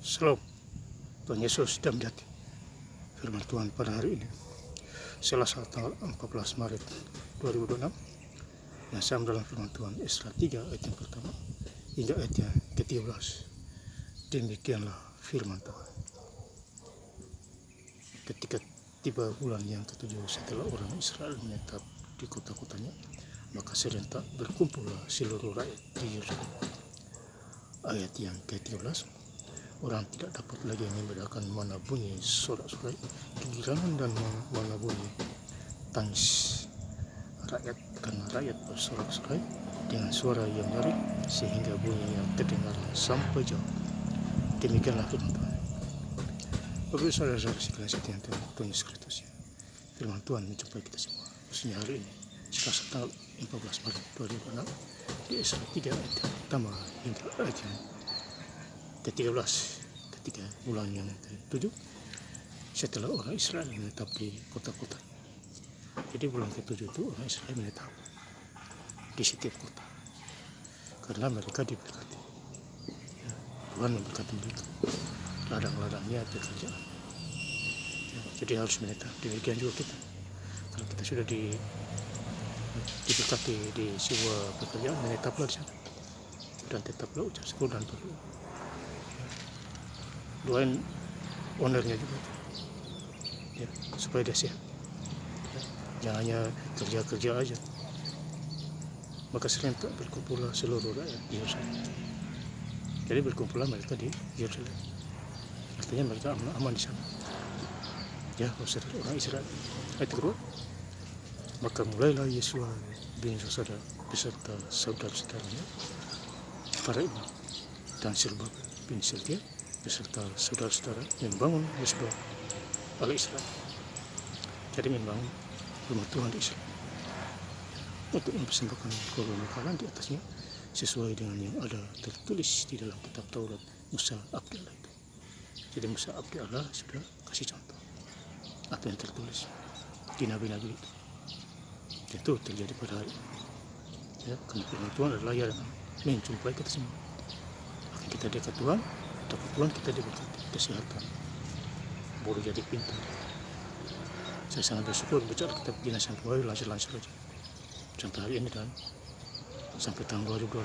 Shalom, Tuhan Yesus dan Jati. Firman Tuhan pada hari ini, Selasa tanggal 14 Maret 2026, yang sama dalam firman Tuhan Esra 3 ayat yang pertama hingga ayat yang ke-13. Demikianlah firman Tuhan. Ketika tiba bulan yang ke-7 setelah orang Israel menetap di kota-kotanya, maka serentak berkumpullah seluruh rakyat di Yerusalem. Ayat yang ke-13, orang tidak dapat lagi membedakan mana bunyi sorak-sorai kegirangan dan mana bunyi tangis rakyat, karena rakyat bersorak-sorai dengan suara yang nyaring sehingga bunyinya terdengar sampai jauh. Demikianlah firman Tuhan. Bapak saudara-saudara sekalian setia Tuhan Yesus Kristus, firman Tuhan menjumpai kita semua khususnya hari ini Selasa tanggal 14 Maret 2026 di Esra 3 ayat yang pertama hingga ayat yang ke-13. Ketika bulan yang ke-7 setelah orang Israel menetap di kota-kota. Jadi bulan ke-7 itu orang Israel menetap di setiap kota karena mereka diberkati, ya, Tuhan memberkati mereka, ladang-ladangnya bekerja, ya, jadi harus menetap. Demikian juga kita, kalau kita sudah diberkati di sebuah pekerjaan, menetaplah di sana dan tetaplah ucap syukur dan berdoa. Doain ownernya juga, ya, supaya dia sehat, ya. Jangan hanya kerja aja. Maka serentak berkumpullah seluruh rakyat di Yerusalem. Jadi berkumpullah mereka di Yerusalem, artinya mereka aman di sana, ya, orang Israel. Ayat kedua, maka mulailah Yesua bin Yosadak beserta saudara-saudaranya para imam dan Zerubbabel bin Shealtiel beserta saudara-saudara membangun mesbah Allah Israel. Jadi membangun rumah Tuhan di Israel untuk mempersembahkan korban bakaran di atasnya sesuai dengan yang ada tertulis di dalam kitab Taurat Musa abdi Allah itu. Jadi Musa abdi Allah sudah kasih contoh apa yang tertulis di nabi-nabi itu terjadi pada hari ini, ya, karena firman Tuhan adalah yang menjumpai kita semua. Akan kita dekat Tuhan, dapat Tuhan kita diberkati kesehatan, boleh jadi pintar. Saya sangat bersyukur bicara kitab begini sampai kembali lancar-lancar saja sampai hari ini, dan sampai tahun 2028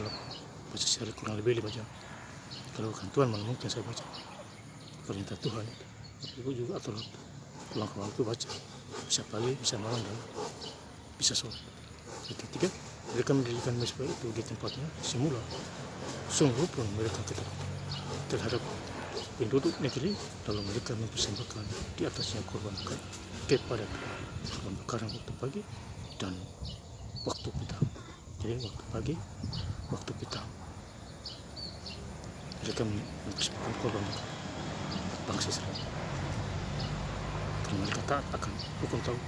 baca secara kurang lebih 5 jam. Kalau kan Tuhan mana mungkin saya baca perintah Tuhan itu. Ibu juga atur pulang ke waktu baca, bisa pagi, bisa malam, dan bisa sore. Yang ketiga, mereka mendirikan mesbah itu di tempatnya semula. Sungguh pun mereka ketaatan terhadap penduduk negeri, lalu mereka mempersembahkan di atasnya korban bakaran kepada Tuhan, korban bakaran waktu pagi dan waktu petang. Jadi waktu pagi, waktu petang mereka mempersembahkan korban bakaran bangsa Israel, karena mereka taat akan hukum Taurat.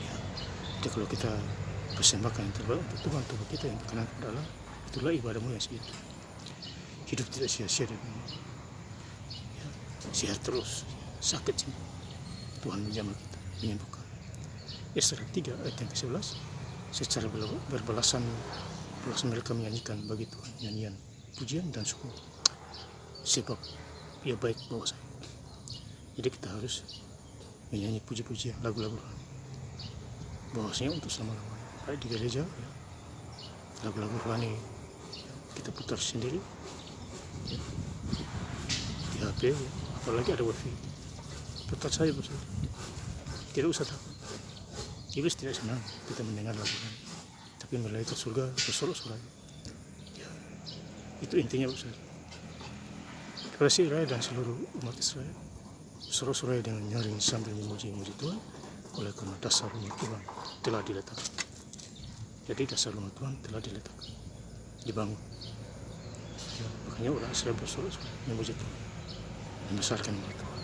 Ya, jadi kalau kita persembahkan yang terbaik untuk Tuhan, tubuh kita yang berkenan kepada Allah, itulah ibadahmu yang sejati. Hidup tidak sia-sia di bumi, ya, sehat terus, sakit sembuh. Tuhan menjamah kita, menyembuhkan. Esra 3 ayat yang ke-11, secara berbalasan mereka menyanyikan bagi Tuhan nyanyian pujian dan syukur, sebab Ia baik bagi saya. Jadi kita harus menyanyi puji-pujian, lagu-lagu rohani, bahwasanya untuk selama-lamanya, baik di gereja, ya, lagu-lagu rohani kita putar sendiri, ya, di HP, ya, apalagi ada wifi, putar saja bersama. Tidak usah takut. Iblis tidak senang kita mendengar lagu rohani, tapi malaikat surga bersorak-sorai. Ya, itu intinya, Ustaz. Kasih Israel dan seluruh umat Israel sorak-sorai dengan nyaring sambil memuji-muji Tuhan, oleh karena dasar rumah Tuhan telah diletakkan. Jadi dasar rumah Tuhan telah diletakkan, dibangun. Ya, makanya orang Israel bersorak-sorai memuji Tuhan, membesarkan nama Tuhan.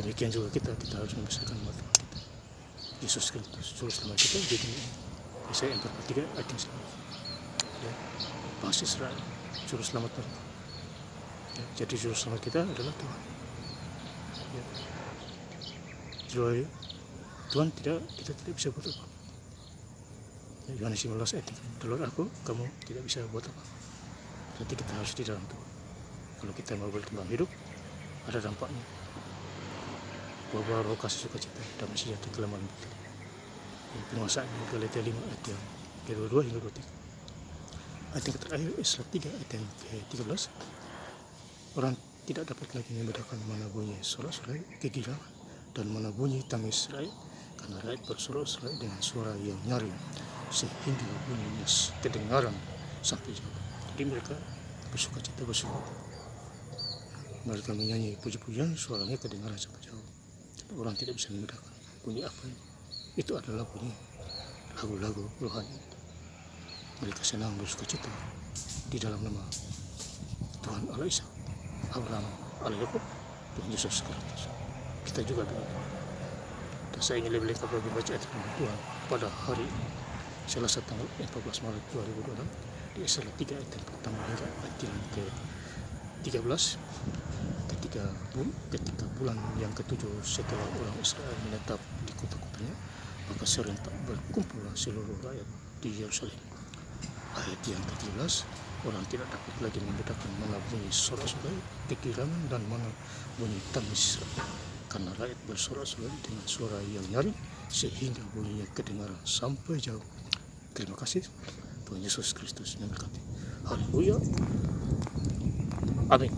Demikian juga kita harus membesarkan nama Tuhan kita, Yesus Kristus, Juru Selamat kita. Jadi Yesaya 43 ayat yang selamat, ya, bangsa Israel, Juru Selamat mereka. Ya, jadi Juru Selamat kita adalah Tuhan. Ya. Tuhan kita tidak bisa buat apa. Ya, Yohanes 15 ayat 3, di luar aku kamu tidak bisa buat apa. Berarti kita harus di dalam Tuhan. kalau kita mau berkembang hidup, ada dampaknya. Bahwa roh kasih sukacita, damai sejahtera, keselamatan betul. Penguasaan Galatia 5 ayat yang ke-22 hingga 23. Ayat yang terakhir Esra 3 ayat yang ke-13. Orang tidak dapat lagi membedakan mana bunyi sorak-sorai kegirangan dan mana bunyi tangis rakyat, karena rakyat bersorak-sorai dengan suara yang nyaring sehingga bunyinya kedengaran sampai jauh. Jadi mereka bersukacita, bersyukur. Mereka menyanyi puji-pujian, suaranya kedengaran sampai jauh. Orang tidak bisa membedakan bunyi apa ini. Itu adalah bunyi lagu-lagu rohani. Mereka senang bersukacita di dalam nama Tuhan Allah Isa, Abraham, Allah Yakub, Tuhan Yesus Kristus. Kita juga begitu. Dan saya ingin lebih lengkap lagi baca ayat firman Tuhan pada hari ini, Selasa tanggal 14 Maret 2026, di Esra 3 ayat yang pertama hingga ayat yang ke-13. Ketika bulan yang ke-7 setelah orang Israel menetap di kota-kotanya, maka serentak berkumpullah seluruh rakyat di Yerusalem. Ayat yang ke-13, orang tidak dapat lagi membedakan mana bunyi sorak-sorai kegirangan dan mana bunyi tangis rakyat, karena rakyat bersorak-sorai dengan suara yang nyaring sehingga bunyinya kedengaran sampai jauh. Terima kasih. Tuhan Yesus Kristus memberkati. Haleluya. Amin.